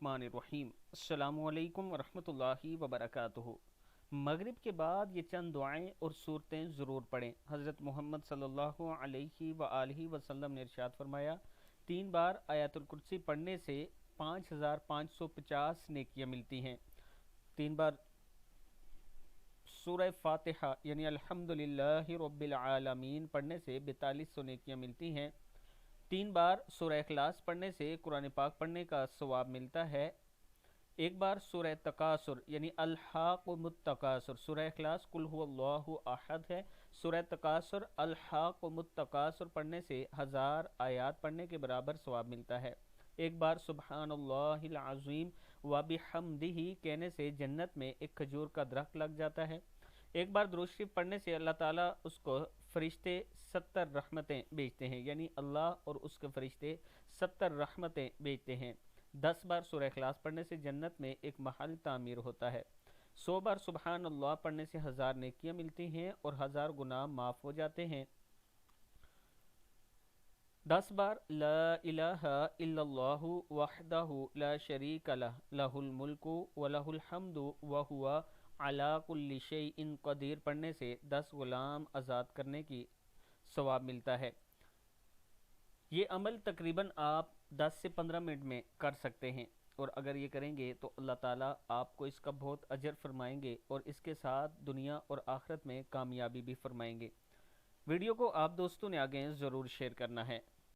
बिस्मिल्लाहिर्रहमानिर्रहीम। अस्सलामु अलैकुम वरहमतुल्लाहि वबरकातुहू। मगरिब के बाद ये चंद दुआएं और सूरतें ज़रूर पढ़ें। हज़रत मोहम्मद सल्लल्लाहु अलैहि वआलिहि वसल्लम ने इरशाद फरमाया, 3 बार आयतुल कुर्सी पढ़ने से 5550 नेकियां मिलती हैं। 3 बार सूरह फातिहा यानी अल्हम्दुलिल्लाहि रब्बिल आलमीन पढ़ने से 4200 नेकियां मिलती हैं। 3 बार सूरह इखलास पढ़ने से कुरान पाक पढ़ने का सवाब मिलता है। 1 बार सूरह तकासुर यानी अल्हाकुमुत्तकासुर, सूरह इखलास कुल हुवल्लाहु अहद है, सूरह तकासुर अल्हाकुमुत्तकासुर पढ़ने से 1000 आयात पढ़ने के बराबर सवाब मिलता है। 1 बार सुब्हानल्लाहिल अज़ीम व बिहम्दिही कहने से जन्नत में एक खजूर का दरख्त लग जाता है। 1 बार दुरूद शरीफ पढ़ने से अल्लाह ताला उसको फरिश्ते 70 रहमतें भेजते हैं, यानी अल्लाह और उसके फरिश्ते 70 रहमतें भेजते हैं। 10 बार सूरह इखलास पढ़ने से जन्नत में एक महल तामीर होता है। 100 बार सुबहान अल्लाह पढ़ने से 1000 नेकियां मिलती हैं और 1000 गुनाह माफ़ हो जाते हैं। 10 बार ला इलाहा इल्लल्लाहु वहदहु ला शरीका लह लहुल मुल्कु व लहुल हम्दु व हुवा अला कुल्लि शैइन कदीर पढ़ने से 10 गुलाम आज़ाद करने की सवाब मिलता है। ये अमल तकरीबन आप 10 से 15 मिनट में कर सकते हैं, और अगर ये करेंगे तो अल्लाह ताला आपको इसका बहुत अजर फरमाएंगे और इसके साथ दुनिया और आखिरत में कामयाबी भी फरमाएंगे। वीडियो को आप दोस्तों ने आगे ज़रूर शेयर करना है।